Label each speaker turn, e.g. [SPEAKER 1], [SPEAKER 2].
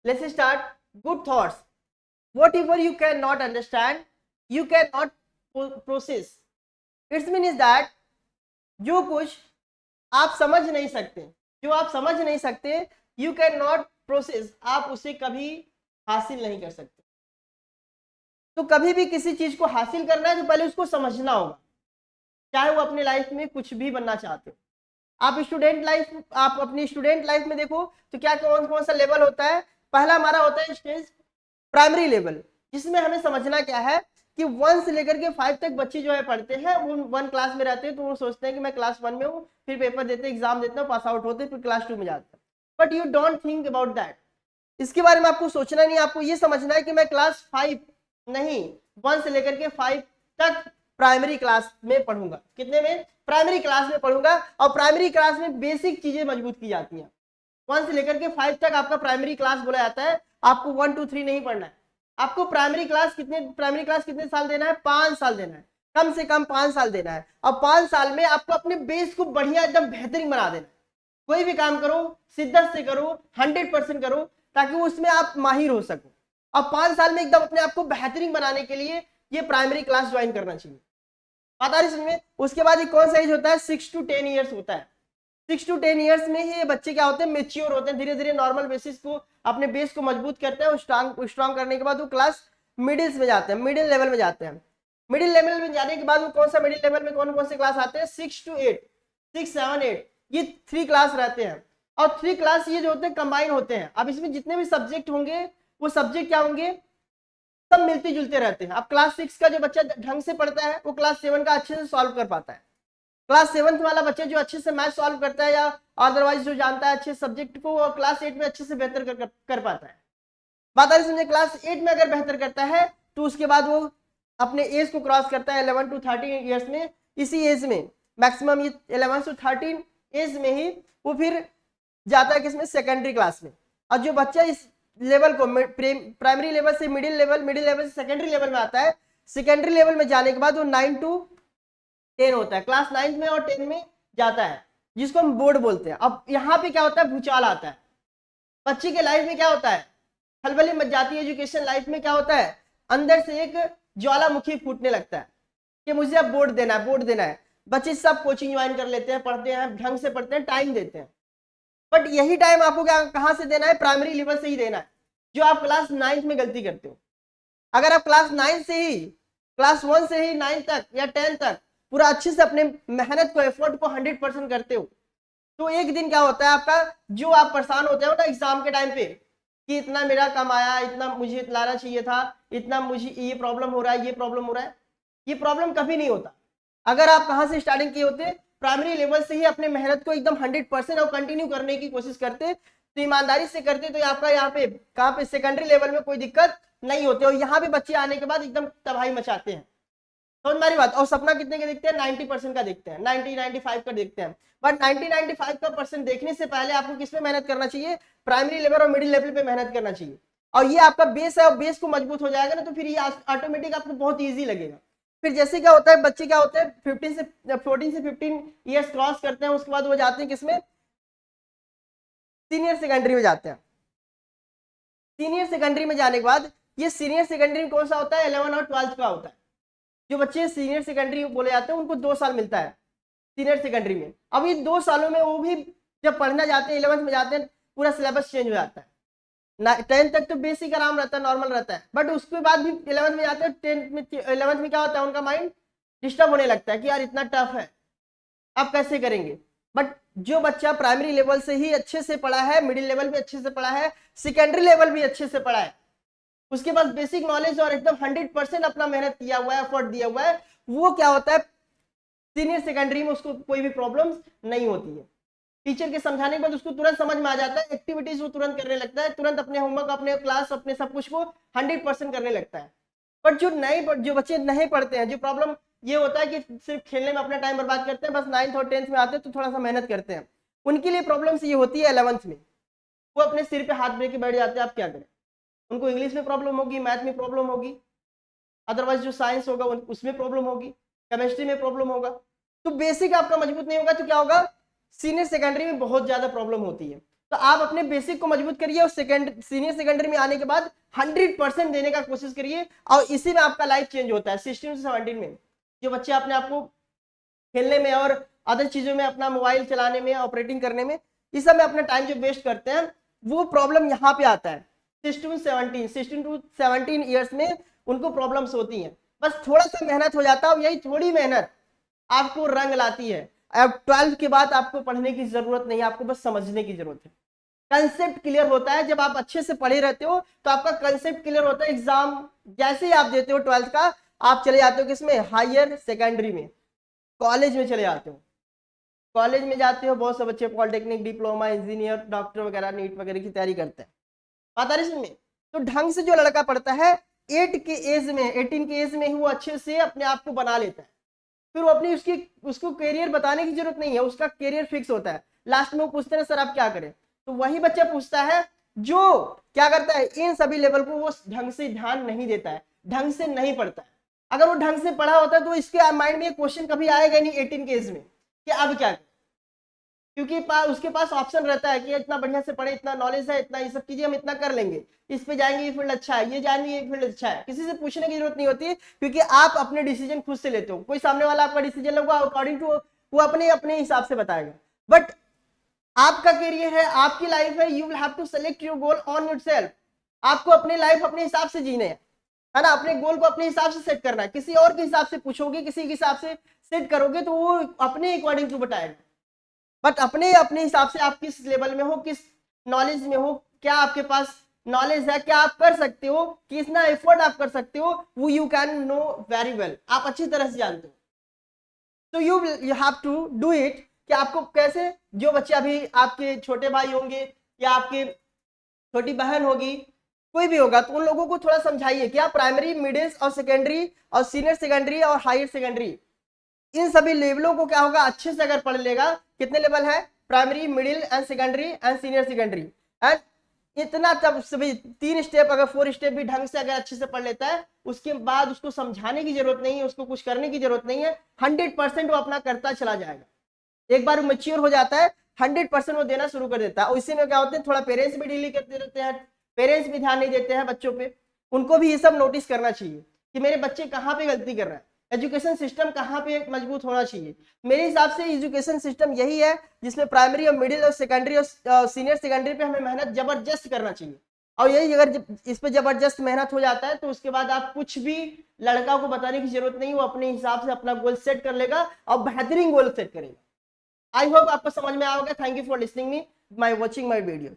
[SPEAKER 1] Let's start. Good thoughts. Whatever you cannot understand, you cannot process. Its mean is that जो कुछ आप समझ नहीं सकते, जो आप समझ नहीं सकते, you cannot process, आप उसे कभी हासिल नहीं कर सकते. तो कभी भी किसी चीज को हासिल करना है तो पहले उसको समझना होगा, चाहे वो अपने लाइफ में कुछ भी बनना चाहते हो. आप अपनी स्टूडेंट लाइफ में देखो तो क्या कौन कौन सा लेवल होता है. पहला हमारा होता है स्टेज प्राइमरी लेवल, जिसमें हमें समझना क्या है कि 1 से लेकर के 5 तक बच्चे जो है पढ़ते हैं, वो 1 क्लास में रहते हैं, तो वो सोचते हैं कि मैं क्लास 1 में हूँ, फिर पेपर देते एग्जाम देते हैं, पास आउट होते, फिर क्लास 2 में जाते हैं. But you don't think about that. इसके बारे में आपको सोचना नहीं, आपको ये समझना है कि मैं क्लास 5 नहीं, 1 से लेकर के 5 तक प्राइमरी क्लास में पढ़ूंगा. कितने में? प्राइमरी क्लास में पढ़ूंगा. और प्राइमरी क्लास में बेसिक चीजें मजबूत की जाती हैं. 1 से लेकर के 5 तक आपका प्राइमरी क्लास बोला जाता है. आपको 1 2 3 नहीं पढ़ना है. आपको प्राइमरी क्लास कितने साल देना है? 5 साल देना है, कम से कम 5 साल देना है. और 5 साल में आपको अपने बेस को बढ़िया एकदम बेहतरीन बना देना है. कोई भी काम करो शिद्दत से करो, 100% करो, ताकि उसमें आप माहिर हो सको. और 5 साल में एकदम अपने आप को बेहतरीन बनाने के लिए ये प्राइमरी क्लास ज्वाइन करना चाहिए. बात आ रही समझ में? उसके बाद एक कौन सा एज होता है? 6 to 10 ईयर्स होता है. 6 to 10 ईयर्स में ही बच्चे क्या होते हैं? मेच्योर होते हैं. धीरे धीरे नॉर्मल बेसिस को, अपने बेस को मजबूत करते हैं. स्ट्रांग करने के बाद वो क्लास मिडिल्स में जाते हैं, मिडिल लेवल में जाते हैं. मिडिल लेवल में जाने के बाद वो कौन सा मिडिल लेवल में कौन कौन से क्लास आते हैं? 6 to 8, 6 7 8, ये 3 क्लास रहते हैं. और 3 क्लास ये जो होते हैं कंबाइन होते हैं. अब इसमें जितने भी सब्जेक्ट होंगे वो सब्जेक्ट क्या होंगे? सब मिलते जुलते रहते हैं. अब क्लास 6 का जो बच्चा ढंग से पढ़ता है वो क्लास 7 का अच्छे से सॉल्व कर पाता है. क्लास 7 वाला बच्चा जो अच्छे से मैथ सॉल्व करता है या अदरवाइज जो जानता है अच्छे सब्जेक्ट को, वो क्लास 8 में अच्छे से बेहतर कर पाता है. बात आ रही समझे? क्लास 8 में अगर बेहतर करता है तो उसके बाद वो अपने एज को क्रॉस करता है 11 to 13 ईयर्स में. इसी एज में मैक्सिमम ये 11 to 13 एज में ही वो फिर जाता है किसमें? सेकेंडरी क्लास में. और जो बच्चा इस लेवल को प्राइमरी लेवल से मिडिल लेवल से सेकेंडरी लेवल में आता है, सेकेंडरी लेवल में जाने के बाद वो 9 to 10 होता है. क्लास 9 में और 10 में जाता है, जिसको हम बोर्ड बोलते हैं. अब यहाँ पे क्या होता है? भूचाल आता है. बच्चे के लाइफ में क्या होता है? खलबली मच जाती है. एजुकेशन लाइफ में क्या होता है? अंदर से एक ज्वालामुखी फूटने लगता है कि मुझे अब बोर्ड देना है. बच्चे सब कोचिंग ज्वाइन कर लेते हैं, पढ़ते हैं, ढंग से पढ़ते हैं, टाइम देते हैं. बट यही टाइम आपको क्या कहां से देना है? प्राइमरी लेवल से ही देना है. जो आप क्लास 9 में गलती करते हो, अगर आप क्लास 9 से ही, क्लास 1 से ही 9 तक या 10 तक पूरा अच्छे से अपने मेहनत को, एफर्ट को 100% करते हो, तो एक दिन क्या होता है आपका, जो आप परेशान होते हो ना एग्जाम के टाइम पे कि इतना मेरा कम आया, इतना मुझे लाना चाहिए था, इतना मुझे ये प्रॉब्लम हो रहा है, ये प्रॉब्लम हो रहा है, ये प्रॉब्लम कभी नहीं होता. अगर आप कहां से स्टार्टिंग किए होते? प्राइमरी लेवल से ही अपने मेहनत को एकदम 100% और कंटिन्यू करने की कोशिश करते, तो ईमानदारी से करते, तो आपका यहाँ पे कहाँ पे सेकेंडरी लेवल में कोई दिक्कत नहीं होती. और यहाँ पे बच्चे आने के बाद एकदम तबाही मचाते हैं. समझ में आ रही बात? और सपना कितने का देखते हैं? 90% का देखते हैं, 90-95 का देखते हैं. बट 90-95 का परसेंट देखने से पहले आपको किस पे मेहनत करना चाहिए? प्राइमरी लेवल और मिडिल लेवल पे मेहनत करना चाहिए. और ये आपका बेस है, और बेस को मजबूत हो जाएगा ना, तो फिर ये ऑटोमेटिक आपको बहुत ईजी लगेगा. फिर जैसे क्या होता है, बच्चे क्या होते हैं 14 से 15 ईयर्स क्रॉस करते हैं, उसके बाद वो जाते हैं किसमें? सीनियर सेकेंडरी में जाते हैं. सीनियर सेकेंडरी में जाने के बाद ये सीनियर सेकेंडरी में कौन सा होता है? 11 और 12 का होता है. जो बच्चे सीनियर सेकेंडरी बोले जाते हैं उनको 2 साल मिलता है सीनियर सेकेंडरी में. अब ये 2 सालों में वो भी जब पढ़ना जाते हैं, 11th में जाते हैं, पूरा सिलेबस चेंज हो जाता है. 10th तक तो बेसिक आराम रहता है, नॉर्मल रहता है. बट उसके बाद भी 11th में जाते हैं, 10th में 11th में क्या होता है? उनका माइंड डिस्टर्ब होने लगता है कि यार इतना टफ है, आप कैसे करेंगे. बट जो बच्चा प्राइमरी लेवल से ही अच्छे से पढ़ा है, मिडिल लेवल भी अच्छे से पढ़ा है, सेकेंडरी लेवल भी अच्छे से पढ़ा है, उसके पास बेसिक नॉलेज और एकदम 100% अपना मेहनत किया हुआ है, एफर्ट दिया हुआ है, वो क्या होता है? सीनियर सेकेंडरी में उसको कोई भी प्रॉब्लम नहीं होती है. टीचर के समझाने के बाद उसको तुरंत समझ में आ जाता है, एक्टिविटीज वो तुरंत करने लगता है, तुरंत अपने होमवर्क, अपने क्लास, अपने सब कुछ को 100% करने लगता है. बट जो बच्चे नहीं पढ़ते हैं, जो प्रॉब्लम ये होता है कि सिर्फ खेलने में अपना टाइम बर्बाद करते हैं, बस 9th और 10th में आते हैं तो थोड़ा सा मेहनत करते हैं, उनके लिए प्रॉब्लम ये होती है 11th में. वो अपने सिर पे हाथ दे के बैठ जाते हैं. आप क्या करें? उनको इंग्लिश में प्रॉब्लम होगी, मैथ में प्रॉब्लम होगी, अदरवाइज जो साइंस होगा उसमें प्रॉब्लम होगी, केमिस्ट्री में प्रॉब्लम होगा. तो बेसिक आपका मजबूत नहीं होगा तो क्या होगा? सीनियर सेकेंडरी में बहुत ज्यादा प्रॉब्लम होती है. तो आप अपने बेसिक को मजबूत करिए और सीनियर सेकेंडरी में आने के बाद 100% देने का कोशिश करिए, और इसी में आपका लाइफ चेंज होता है। 16 से 17 में जो बच्चे अपने आप को खेलने में और अदर चीजों में, अपना मोबाइल चलाने में, ऑपरेटिंग करने में, इस सब में अपना टाइम जो वेस्ट करते हैं, वो प्रॉब्लम यहाँ पे आता है। 16 टू 17 ईयर्स में उनको प्रॉब्लम्स होती हैं। बस थोड़ा सा मेहनत हो जाता है, यही थोड़ी मेहनत आपको रंग लाती है। अब 12th के बाद आपको पढ़ने की जरूरत नहीं है, आपको बस समझने की जरूरत है। कंसेप्ट क्लियर होता है जब आप अच्छे से पढ़े रहते हो, तो आपका कंसेप्ट क्लियर होता है। एग्जाम जैसे ही आप देते हो 12th का, आप चले जाते हो किसमें, हायर सेकेंडरी में, कॉलेज में चले जाते हो। कॉलेज में जाते हो, बहुत से बच्चे पॉलिटेक्निक, डिप्लोमा, इंजीनियर, डॉक्टर वगैरह, नीट वगैरह की तैयारी करते हैं। पता नहीं समझ में? तो ढंग से जो लड़का पढ़ता है 18 के एज में ही वो अच्छे से अपने आप को बना लेता है। फिर वो अपनी उसको करियर बताने की जरूरत नहीं है, उसका करियर फिक्स होता है। लास्ट में वो पूछते हैं सर आप क्या करें, तो वही बच्चा पूछता है जो क्या करता है, इन सभी लेवल को वो ढंग से ध्यान नहीं देता है, ढंग से नहीं पढ़ता है। अगर वो ढंग से पढ़ा होता है तो इसके माइंड में क्वेश्चन कभी आएगा नहीं 18 के एज में कि अब क्या करें, क्योंकि उसके पास ऑप्शन रहता है कि इतना बढ़िया से पढ़े, इतना नॉलेज है, इतना ये सब चीजें हम इतना कर लेंगे, इस पे जाएंगे, ये फील्ड अच्छा है, ये जाएंगे, ये फील्ड अच्छा है। किसी से पूछने की जरूरत नहीं होती, क्योंकि आप अपने डिसीजन खुद से लेते हो। कोई सामने वाला आपका डिसीजन लगवा अकॉर्डिंग टू वो अपने अपने हिसाब से बताएगा। बट आपका करियर है, आपकी लाइफ है, you will have to select your goal on yourself. आपको अपनी लाइफ अपने हिसाब से जीने है ना, अपने गोल को अपने हिसाब से सेट करना है। किसी और के हिसाब से पूछोगे, किसी के हिसाब से सेट करोगे, तो वो अपने अकॉर्डिंग टू बताएगा। बट अपने अपने हिसाब से आप किस लेवल में हो, किस नॉलेज में हो, क्या आपके पास नॉलेज है, क्या आप कर सकते हो, कितना एफर्ट आप कर सकते हो, वो you can know very well, आप अच्छी तरह से जानते हो। तो you have to do it कि आपको कैसे, जो बच्चे अभी आपके छोटे भाई होंगे या आपके छोटी बहन होगी, कोई भी होगा, तो उन लोगों को थोड़ा समझाइए कि आप प्राइमरी, मिडिल और सेकेंडरी और सीनियर सेकेंडरी और हायर सेकेंडरी, इन सभी लेवलों को क्या होगा, अच्छे से अगर पढ़ लेगा। कितने लेवल है, primary, middle and secondary and senior secondary, and इतना तब सभी 3 स्टेप, अगर 4 स्टेप भी ढंग से अगर अच्छे से पढ़ लेता है, उसके बाद उसको समझाने की जरूरत नहीं है, उसको कुछ करने की जरूरत नहीं है। 100% वो अपना करता चला जाएगा। एक बार वो मैच्योर हो जाता है, 100% वो देना शुरू कर देता है। और इसी में क्या होते हैं, थोड़ा पेरेंट्स भी डील करते रहते हैं, पेरेंट्स भी ध्यान नहीं देते हैं बच्चों पे। उनको भी ये सब नोटिस करना चाहिए कि मेरे बच्चे कहाँ पे गलती कर रहा है, एजुकेशन सिस्टम कहाँ पे मजबूत होना चाहिए। मेरे हिसाब से एजुकेशन सिस्टम यही है जिसमें प्राइमरी और मिडिल और सेकेंडरी और सीनियर सेकेंडरी पे हमें मेहनत जबरदस्त करना चाहिए। और यही अगर इस पे जबरदस्त मेहनत हो जाता है, तो उसके बाद आप कुछ भी लड़का को बताने की जरूरत नहीं, वो अपने हिसाब से अपना गोल सेट कर लेगा और बेहतरीन गोल सेट करेगा। आई होप आपको समझ में आओगे। Thank you for listening me, my watching my video.